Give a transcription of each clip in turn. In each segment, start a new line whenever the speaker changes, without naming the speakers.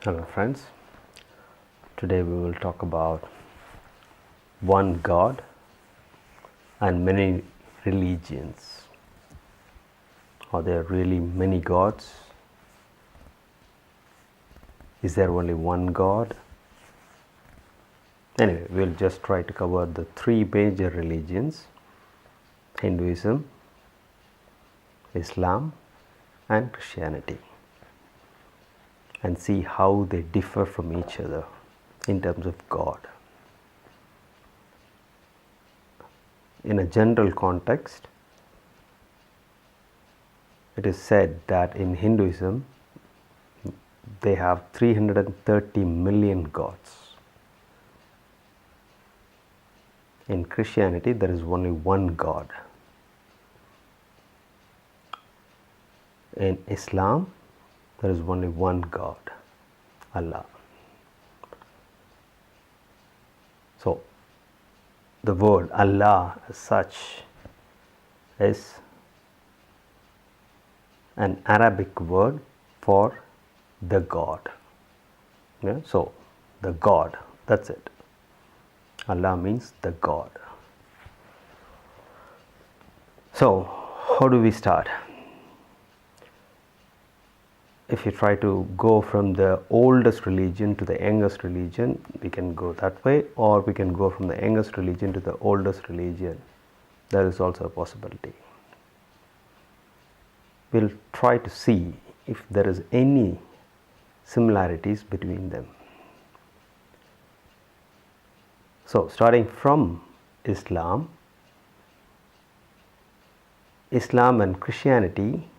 Hello friends, today we will talk about one God and many religions. Are there really many gods? Is there only one God? Anyway, we'll just try to cover the three major religions: Hinduism, Islam and Christianity, and see how they differ from each other in terms of God. In a general context, it is said that in Hinduism they have 330 million gods. In Christianity there is only one God. In Islam there is only one God, Allah. So the word Allah as such is an Arabic word for the God. Yeah? So the God, that's it. Allah means the God. So how do we start? If you try to go from the oldest religion to the youngest religion, we can go that way, or we can go from the youngest religion to the oldest religion. That is also a possibility. We'll try to see if there is any similarities between them. So starting from Islam and Christianity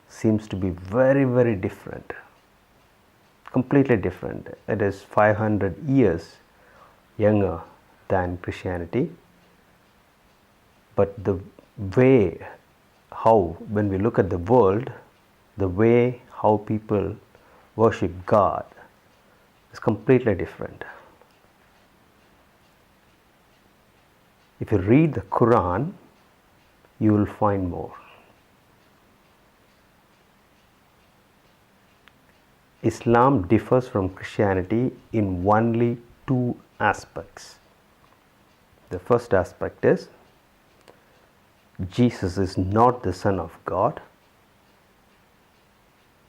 seems to be very different, completely different. It is 500 years younger than Christianity, but the way how, when we look at the world, the way how people worship God is completely different. If you read the Quran, you will find more. Islam differs from Christianity in only two aspects. The first aspect is Jesus is not the Son of God.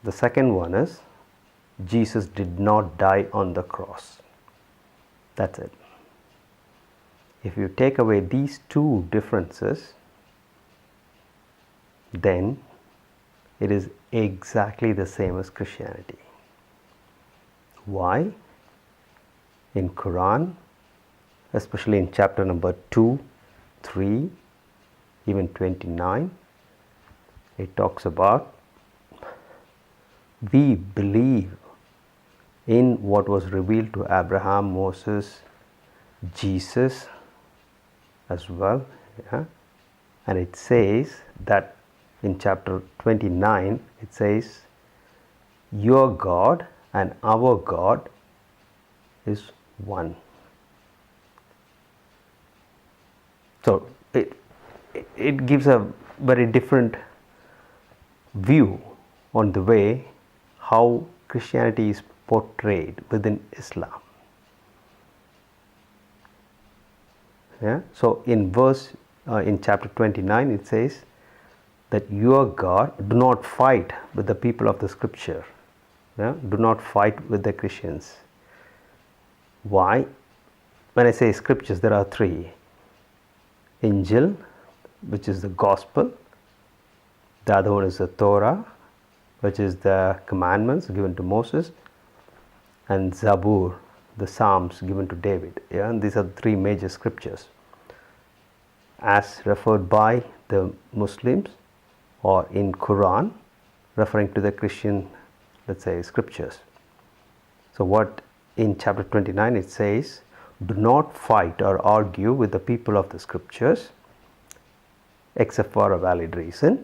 The second one is Jesus did not die on the cross. That's it. If you take away these two differences, then it is exactly the same as Christianity. Why? In Quran, especially in chapter number 2, 3, even 29, it talks about we believe in what was revealed to Abraham, Moses, Jesus as well. Yeah? And it says that in chapter 29, it says, your God and our God is one. So it gives a very different view on the way how Christianity is portrayed within Islam. Yeah? So in in chapter 29 it says that your God, do not fight with the people of the scripture. Yeah? Do not fight with the Christians. Why? When I say scriptures, there are three: Injil, which is the gospel; the other one is the Torah, which is the commandments given to Moses; and Zabur, the Psalms given to David. Yeah? And these are the three major scriptures as referred by the Muslims, or in Quran referring to the Christian, let's say, scriptures. So what in chapter 29 it says, do not fight or argue with the people of the scriptures except for a valid reason.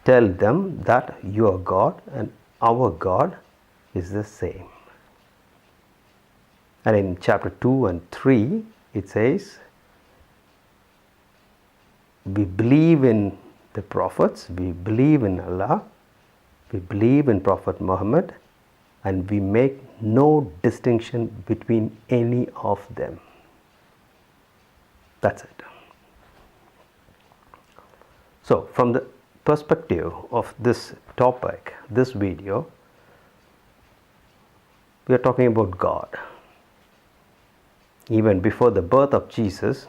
Tell them that your God and our God is the same. And in chapter 2 and 3 it says, we believe in the prophets, we believe in Allah, we believe in Prophet Muhammad, and we make no distinction between any of them. That's it. So, from the perspective of this topic, this video, we are talking about God. Even before the birth of Jesus,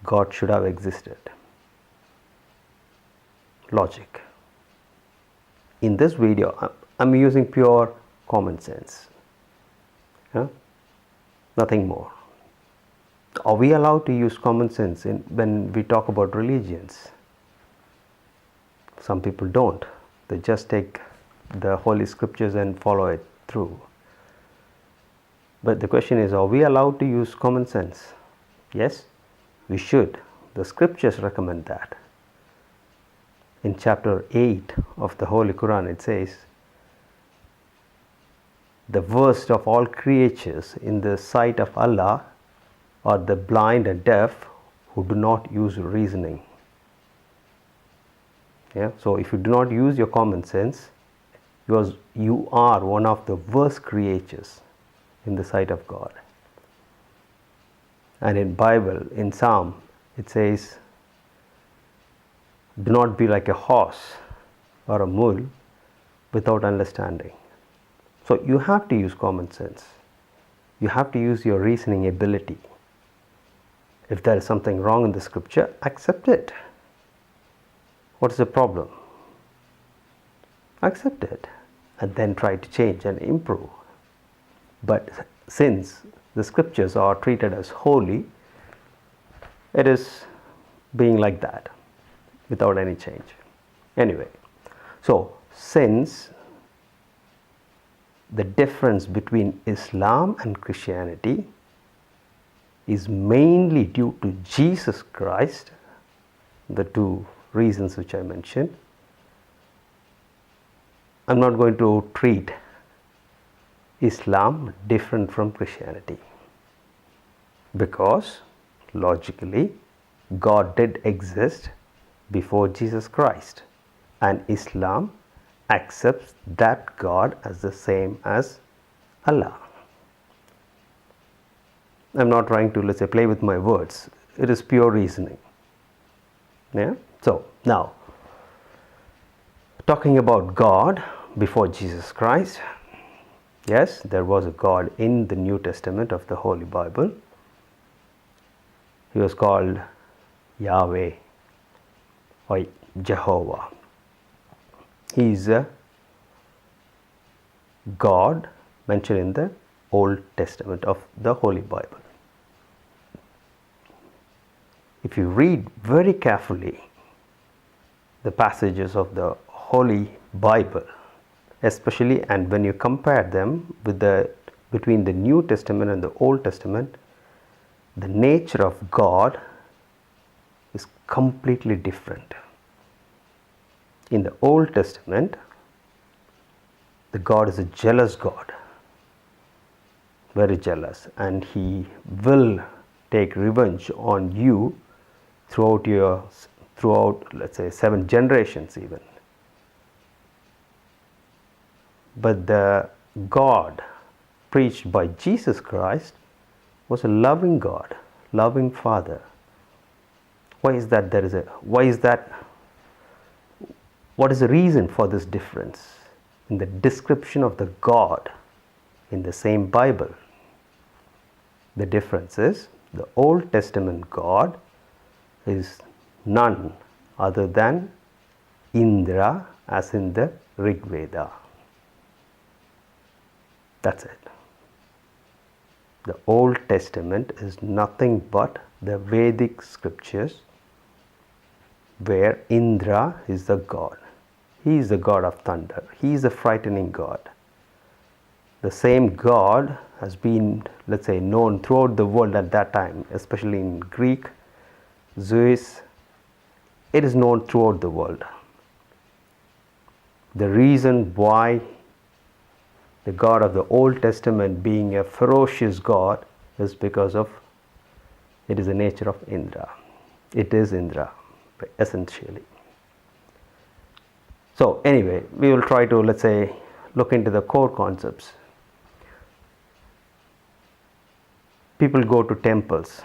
God should have existed. Logic. In this video, I'm using pure common sense. Nothing more. Are we allowed to use common sense when we talk about religions? Some people don't. They just take the Holy Scriptures and follow it through. But the question is, are we allowed to use common sense? Yes, we should. The Scriptures recommend that. In chapter 8 of the Holy Quran, it says, the worst of all creatures in the sight of Allah are the blind and deaf who do not use reasoning. So if you do not use your common sense, you are one of the worst creatures in the sight of God. And in Bible, in Psalm, it says, do not be like a horse or a mule without understanding. So you have to use common sense. You have to use your reasoning ability. If there is something wrong in the scripture, accept it. What is the problem? Accept it and then try to change and improve. But since the scriptures are treated as holy, it is being like that without any change. Anyway, so since the difference between Islam and Christianity is mainly due to Jesus Christ, the two reasons which I mentioned, I'm not going to treat Islam different from Christianity, because logically God did exist before Jesus Christ, and Islam accepts that God as the same as Allah. I'm not trying to, let's say, play with my words. It is pure reasoning. So now, talking about God before Jesus Christ, yes, there was a God in the New Testament of the Holy Bible. He was called Yahweh or Jehovah. He is a God mentioned in the Old Testament of the Holy Bible. If you read very carefully the passages of the Holy Bible, especially, and when you compare them with between the New Testament and the Old Testament, the nature of God is completely different. In the Old Testament, the God is a jealous God, very jealous, and He will take revenge on you throughout, let's say, 7 generations even. But the God preached by Jesus Christ was a loving God, loving Father. Why is that? What is the reason for this difference in the description of the God in the same Bible? The difference is the Old Testament God is none other than Indra, as in the Rig Veda. That's it. The Old Testament is nothing but the Vedic scriptures where Indra is the God. He is the God of thunder. He is a frightening God. The same God has been, let's say, known throughout the world at that time, especially in Greek, Zeus. It is known throughout the world. The reason why the God of the Old Testament being a ferocious God is because of it is the nature of Indra. It is Indra, essentially. So anyway, we will try to, let's say, look into the core concepts. People go to temples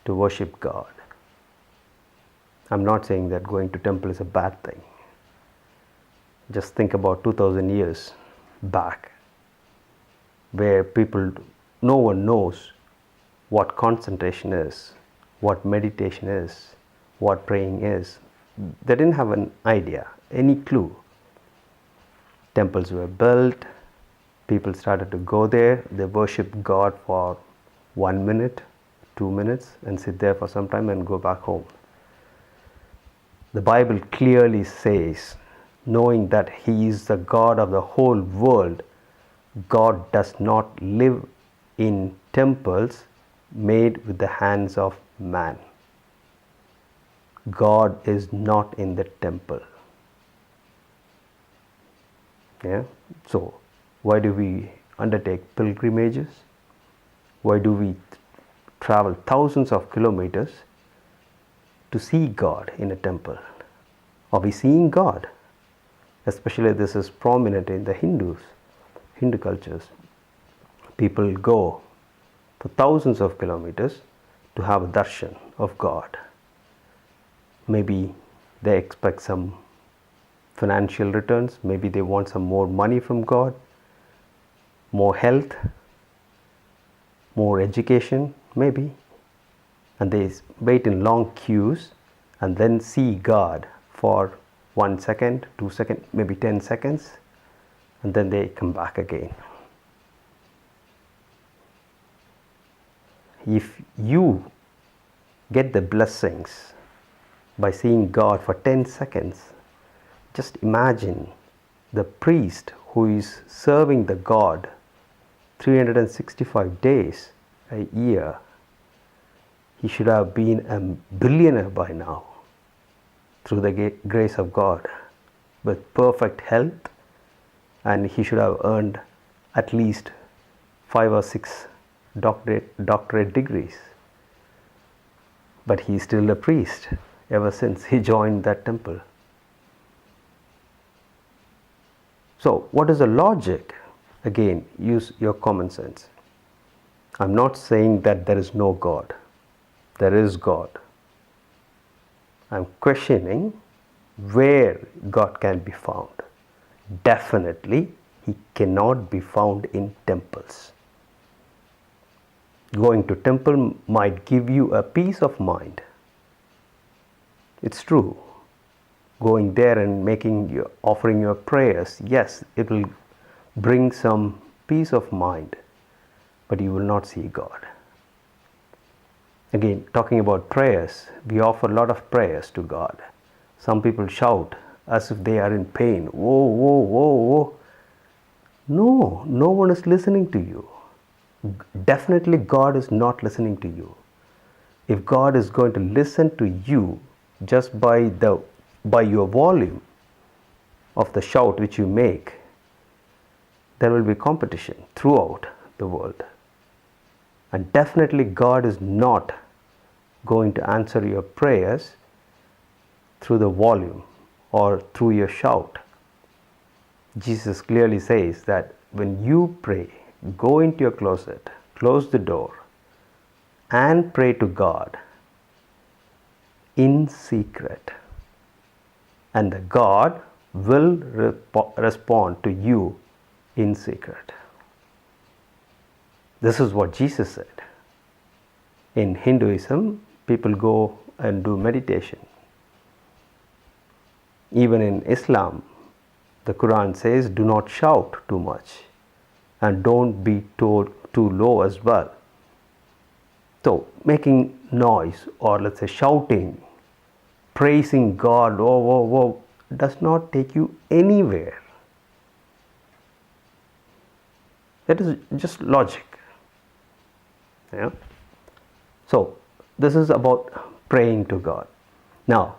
to worship God. I'm not saying that going to temple is a bad thing. Just think about 2000 years back, where no one knows what concentration is, what meditation is, what praying is. They didn't have an idea, any clue. Temples were built, people started to go there, they worship God for 1 minute, 2 minutes, and sit there for some time and go back home. The Bible clearly says, knowing that He is the God of the whole world, God does not live in temples made with the hands of man. God is not in the temple. Yeah? So, why do we undertake pilgrimages? Why do we travel thousands of kilometers to see God in a temple? Are we seeing God? Especially this is prominent in the Hindu cultures. People go for thousands of kilometers to have a darshan of God. Maybe they expect some financial returns, maybe they want some more money from God, more health, more education, maybe. And they wait in long queues and then see God for 1 second, 2 seconds, maybe 10 seconds, and then they come back again. If you get the blessings by seeing God for 10 seconds, just imagine the priest who is serving the God 365 days a year. He should have been a billionaire by now through the grace of God, with perfect health, and he should have earned at least 5 or 6 doctorate degrees. But he is still a priest ever since he joined that temple. So, what is the logic? Again, use your common sense. I'm not saying that there is no God. There is God. I'm questioning where God can be found. Definitely, He cannot be found in temples. Going to temple might give you a peace of mind. It's true. Going there and offering your prayers, yes, it will bring some peace of mind, but you will not see God. Again, talking about prayers, we offer a lot of prayers to God. Some people shout as if they are in pain. Whoa, whoa, whoa, whoa. No, no one is listening to you. Definitely God is not listening to you. If God is going to listen to you just by your volume of the shout which you make, there will be competition throughout the world. And definitely God is not going to answer your prayers through the volume or through your shout. Jesus clearly says that when you pray, go into your closet, close the door, and pray to God in secret. And the God will respond to you in secret. This is what Jesus said. In Hinduism, people go and do meditation. Even in Islam, the Quran says, do not shout too much and don't be told too low as well. So, making noise, or let's say shouting, praising God, whoa, whoa, whoa, does not take you anywhere. That is just logic. Yeah? So, this is about praying to God. Now,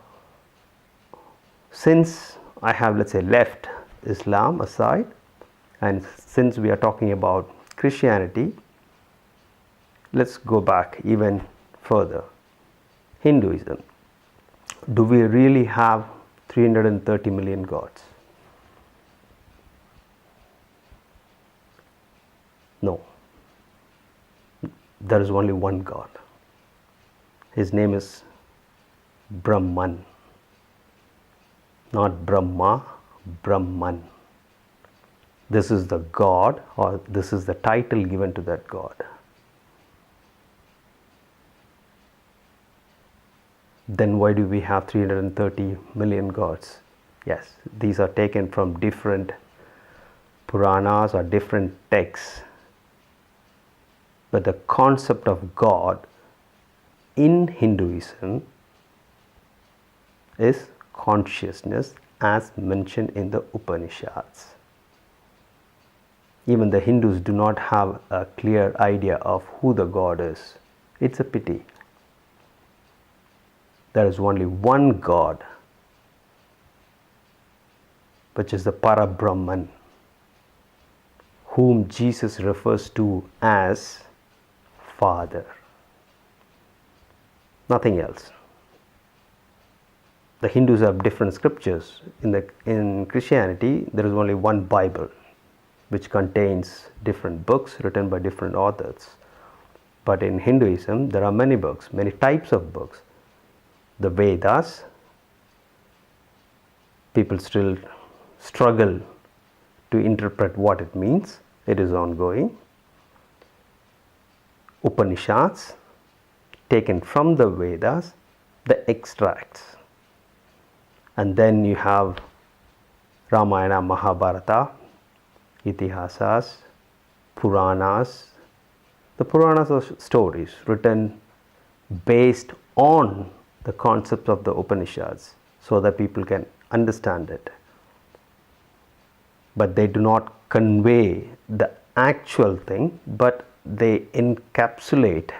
since I have, let's say, left Islam aside, and since we are talking about Christianity, let's go back even further. Hinduism. Do we really have 330 million gods? there is only one God. His name is Brahman. Not Brahma, Brahman. This is the God, or this is the title given to that God. Then why do we have 330 million gods? Yes, these are taken from different Puranas or different texts. But the concept of God in Hinduism is consciousness as mentioned in the Upanishads. Even the Hindus do not have a clear idea of who the God is. It's a pity. There is only one God, which is the Parabrahman, whom Jesus refers to as Father. Nothing else. The Hindus have different scriptures. In Christianity, there is only one Bible, which contains different books written by different authors. But in Hinduism, there are many books, many types of books. The Vedas, people still struggle to interpret what it means. It is ongoing. Upanishads, taken from the Vedas, the extracts. And then you have Ramayana, Mahabharata, Itihasas, Puranas. The Puranas are stories written based on the concepts of the Upanishads so that people can understand it. But they do not convey the actual thing, but they encapsulate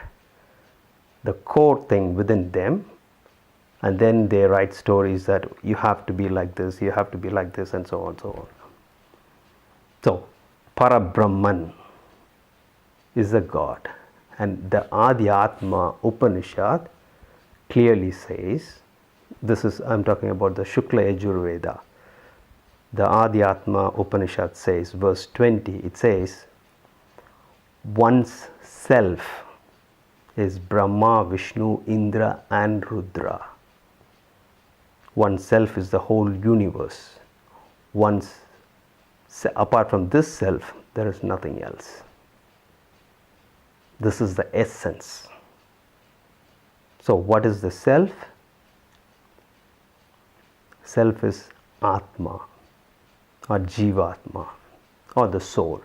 the core thing within them, and then they write stories that you have to be like this, you have to be like this, and so on, so on. So, Parabrahman is the God, and the Adhyatma Upanishad clearly says, this is, I'm talking about the Shukla Yajurveda. The Adhyatma Upanishad says, verse 20, it says, one's self is Brahma, Vishnu, Indra and Rudra. One's self is the whole universe. Apart from this self, there is nothing else. This is the essence. So what is the self? Self is Atma or Jivatma or the soul.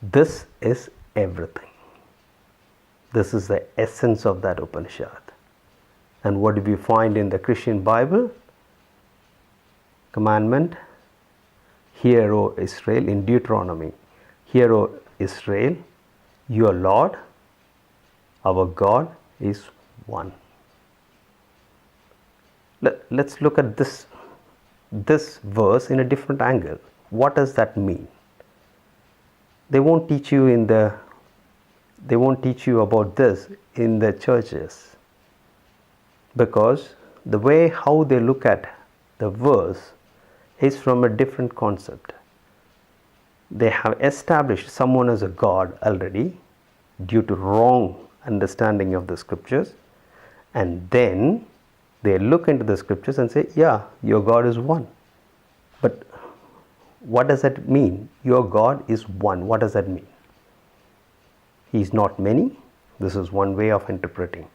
This is everything. This is the essence of that Upanishad. And what do we find in the Christian Bible? Commandment, hear, O Israel, in Deuteronomy. Hear, O Israel, your Lord, our God is one. Let's look at this verse in a different angle. What does that mean? They won't teach you about this in the churches, because the way how they look at the verse is from a different concept. They have established someone as a God already due to wrong understanding of the scriptures, and then they look into the scriptures and say, yeah, your God is one. But what does that mean? Your God is one. What does that mean? He is not many. This is one way of interpreting.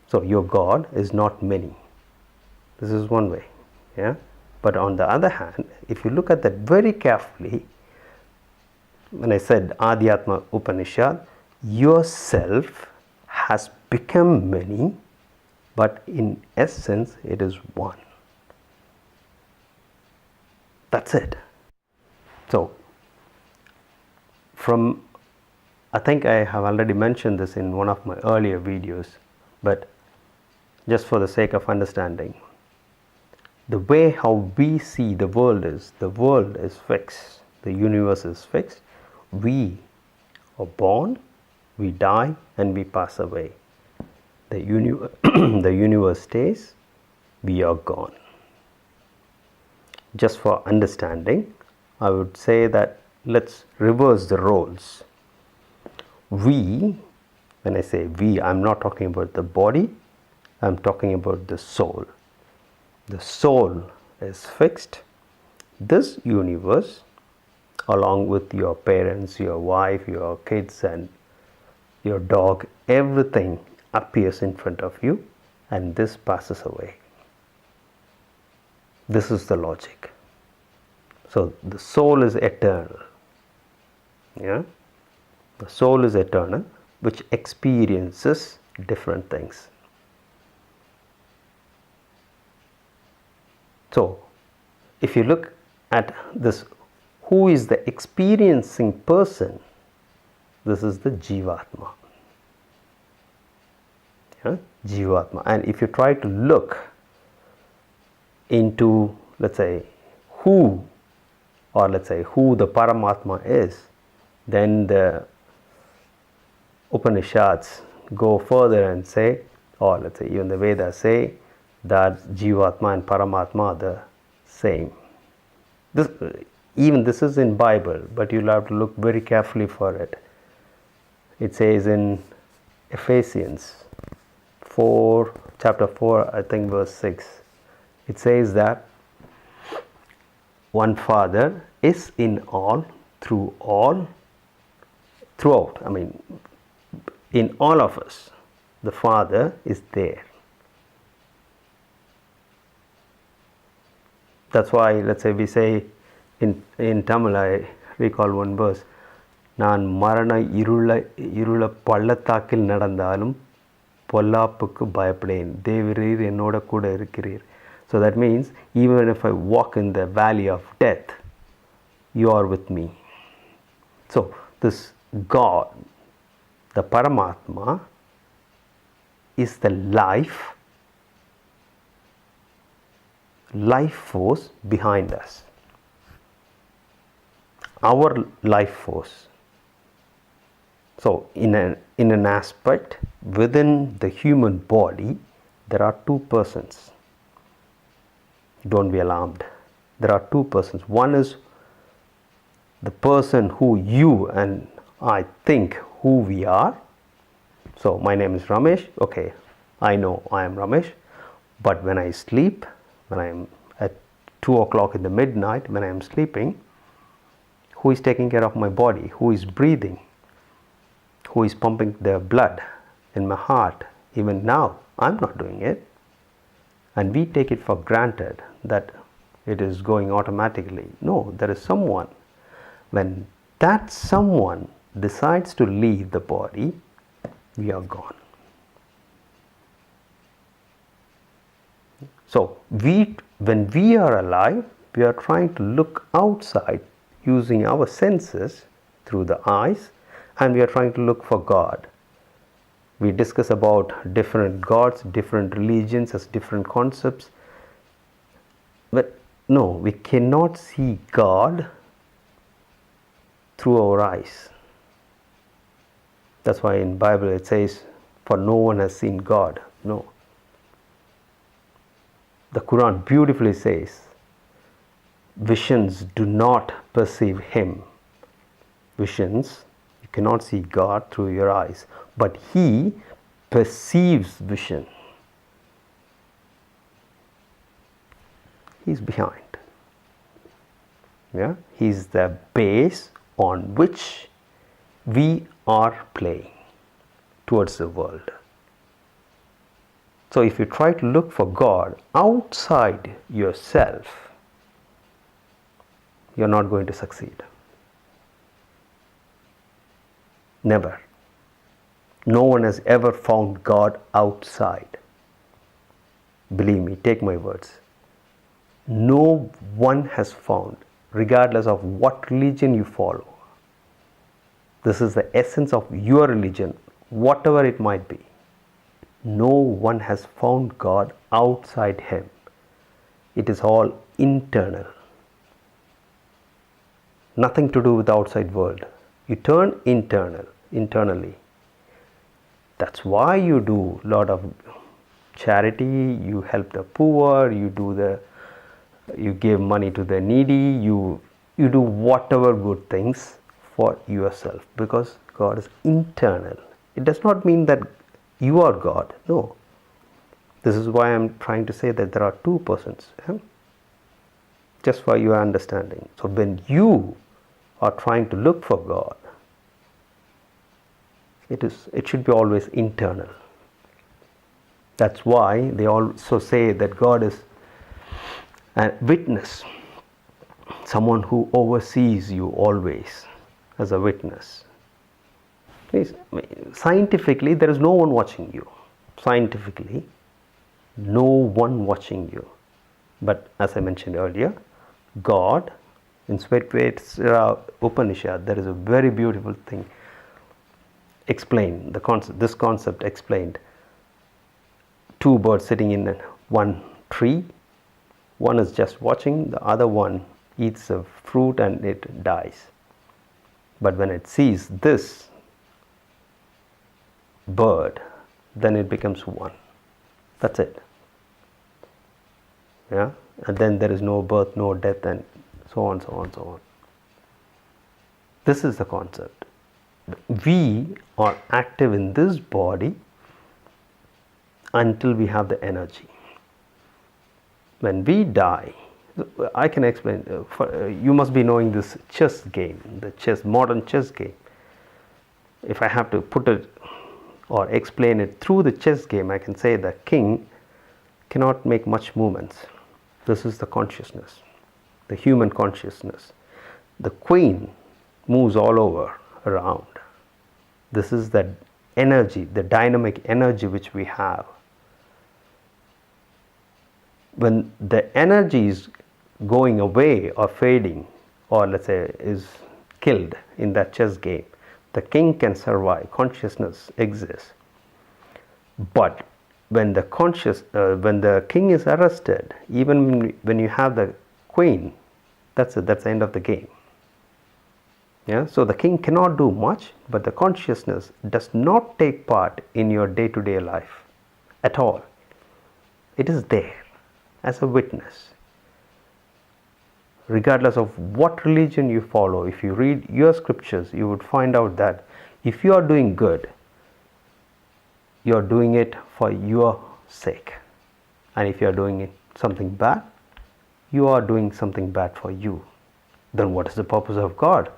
So your God is not many. This is one way. Yeah. But on the other hand, if you look at that very carefully, when I said Adhyatma Upanishad, yourself has become many, but in essence it is one. That's it. So, I think I have already mentioned this in one of my earlier videos, but just for the sake of understanding, the way how we see the world is fixed, the universe is fixed. We are born, we die, and we pass away. The universe stays, we are gone. Just for understanding, I would say that let's reverse the roles. we, when I say we, I'm not talking about the body, I'm talking about the soul. The soul is fixed. This universe, along with your parents, your wife, your kids, and your dog, everything appears in front of you, and this passes away. This is the logic. So the soul is eternal. Yeah? The soul is eternal, which experiences different things. So, if you look at this, who is the experiencing person? This is the Jivatma. Yeah? Jivatma. And if you try to look into, let's say, who the Paramatma is, then the Upanishads go further and say, or let's say even the Vedas say, that Jivatma and Paramatma are the same. This is in Bible, but you'll have to look very carefully for it. It says in Ephesians 4, chapter 4, I think verse 6, it says that one Father is in all, throughout. I mean, in all of us, the Father is there. That's why, let's say, we say in Tamil, I recall one verse, நான் மரண இருள பள்ளத்தாக்கில் நடந்தாலும் பொல்லாப்புக்கு பயப்படேன், தேவரீர் என்னோட கூட இருக்கிறீர். So that means, even if I walk in the valley of death, you are with me. So this God, the Paramatma, is the life force behind us, our life force. So in an aspect within the human body, there are two persons. Don't be alarmed. There are two persons. One is the person who you and I think who we are. So my name is Ramesh. Okay, I know I am Ramesh. But when I sleep, when I am at 2 o'clock in the midnight, when I am sleeping, who is taking care of my body? Who is breathing? Who is pumping the blood in my heart? Even now, I'm not doing it. And we take it for granted that it is going automatically. No, there is someone. When that someone decides to leave the body, we are gone. So when we are alive, we are trying to look outside using our senses through the eyes, and we are trying to look for God. We discuss about different gods, different religions as different concepts. But no, we cannot see God through our eyes. That's why in Bible it says, for no one has seen God. No. The Quran beautifully says, visions do not perceive Him. Visions, you cannot see God through your eyes, but He perceives vision. He's behind. Yeah? He's the base on which we are playing towards the world. So if you try to look for God outside yourself, you're not going to succeed. Never. No one has ever found God outside. Believe me, take my words. No one has found, regardless of what religion you follow. This is the essence of your religion, whatever it might be. No one has found God outside Him. It is all internal. Nothing to do with the outside world. You turn internally. That's why you do a lot of charity, you help the poor, you give money to the needy, you do whatever good things for yourself, because God is internal. It does not mean that you are God. No. This is why I'm trying to say that there are two persons. Just for your understanding. So when you are trying to look for God, it should be always internal. That's why they also say that God is a witness, someone who oversees you always as a witness. Scientifically, there is no one watching you. Scientifically, no one watching you. But as I mentioned earlier, God, in Svetvetsara Upanishad, there is a very beautiful thing explained. This concept explained. Two birds sitting in one tree. One is just watching, the other one eats a fruit and it dies. But when it sees this bird, then it becomes one. That's it. Yeah? And then there is no birth, no death, and so on, so on, so on. This is the concept. We are active in this body until we have the energy. When we die, I can explain. You must be knowing this chess game, the modern chess game. If I have to put it or explain it through the chess game, I can say the king cannot make much movements. This is the consciousness, the human consciousness. The queen moves all over around. This is the energy, the dynamic energy which we have. When the energy is going away or fading, or let's say is killed in that chess game, the king can survive, consciousness exists. But when the king is arrested, even when you have the queen, that's it, that's the end of the game. Yeah? So the king cannot do much, but the consciousness does not take part in your day-to-day life at all. It is there as a witness. Regardless of what religion you follow, if you read your scriptures, you would find out that if you are doing good, you are doing it for your sake. And if you are doing something bad, you are doing something bad for you. Then what is the purpose of God?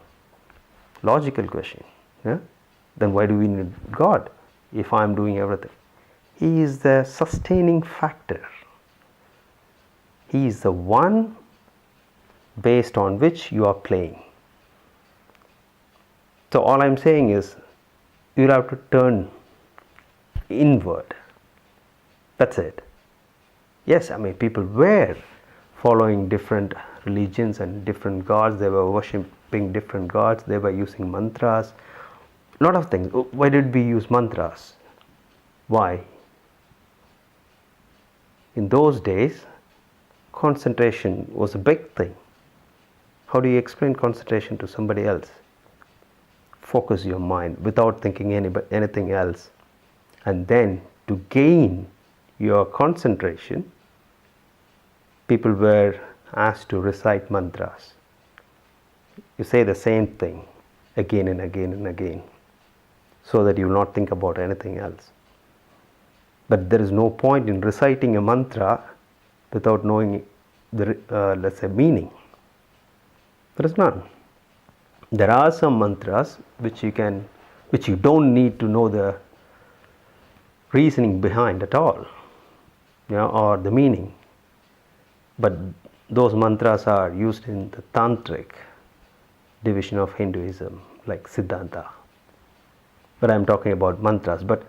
Logical question. Yeah? Then why do we need God if I am doing everything? He is the sustaining factor. He is the one based on which you are playing. So all I am saying is, you will have to turn inward. That's it. Yes, I mean, people were following different religions and different gods. They were worshipping different gods. They were using mantras. A lot of things. Why did we use mantras? Why? In those days, concentration was a big thing. How do you explain concentration to somebody else? Focus your mind without thinking anything else. And then to gain your concentration, people were asked to recite mantras. You say the same thing again and again and again, so that you will not think about anything else. But there is no point in reciting a mantra without knowing the let's say meaning. There is none. There are some mantras which you don't need to know the reasoning behind at all, or the meaning. But those mantras are used in the tantric division of Hinduism, like Siddhanta. But I am talking about mantras. But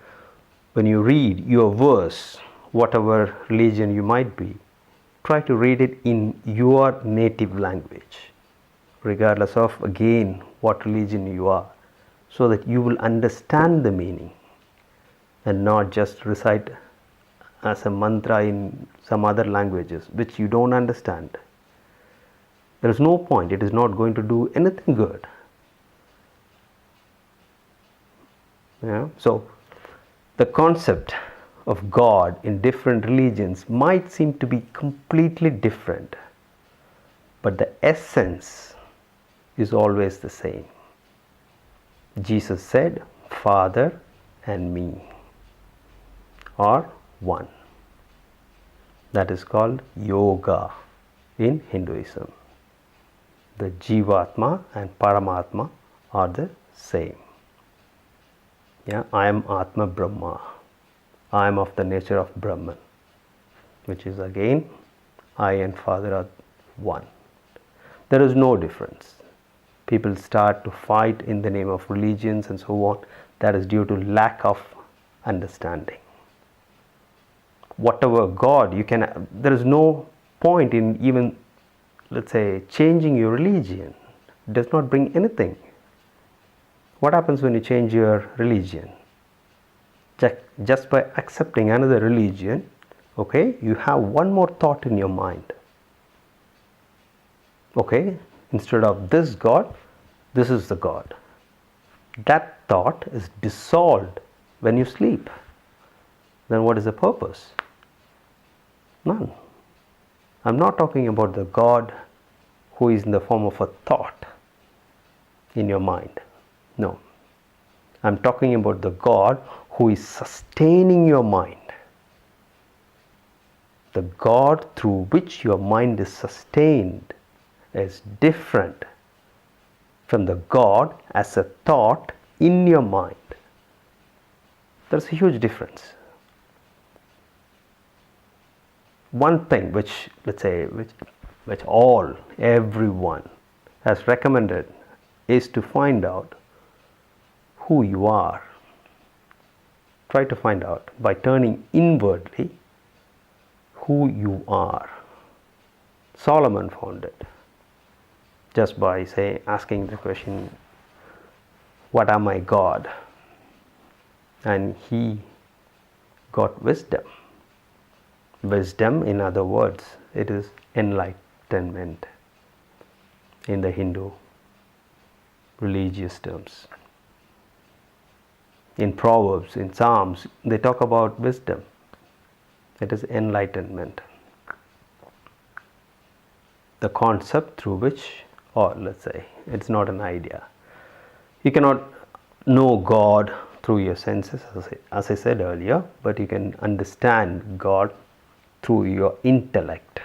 when you read your verse, whatever religion you might be, try to read it in your native language, regardless of, again, what religion you are, so that you will understand the meaning and not just recite as a mantra in some other languages which you don't understand. There is no point. It is not going to do anything good. So the concept of God in different religions might seem to be completely different, but the essence is always the same. Jesus said, Father and me are one. That is called yoga in Hinduism. The Jivatma and Paramatma are the same. Yeah, I am Atma Brahma. I am of the nature of Brahman, which is again, I and Father are one. There is no difference. People start to fight in the name of religions and so on. That is due to lack of understanding. Whatever God you can, there is no point in even, let's say, changing your religion. It does not bring anything. What happens when you change your religion? Just by accepting another religion, okay, you have one more thought in your mind. Okay, instead of this God, this is the God. That thought is dissolved when you sleep. Then what is the purpose? None. I'm not talking about the God who is in the form of a thought in your mind. No. I'm talking about the God who is sustaining your mind. The God through which your mind is sustained is different from the God as a thought in your mind. There's a huge difference. One thing which, let's say, which everyone has recommended is to find out who you are. Try to find out by turning inwardly who you are. Solomon found it just by asking the question, what am I, God? And he got wisdom. Wisdom, in other words, it is enlightenment in the Hindu religious terms. In Proverbs, in Psalms, they talk about wisdom. It is enlightenment. The concept through which, or let's say, it's not an idea. You cannot know God through your senses, as I said earlier, but you can understand God through your intellect.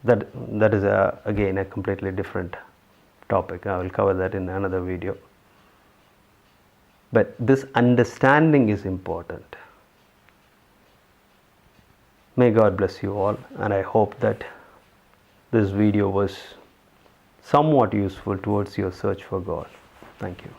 That is again a completely different topic. I will cover that in another video. But this understanding is important. May God bless you all, and I hope that this video was somewhat useful towards your search for God. Thank you.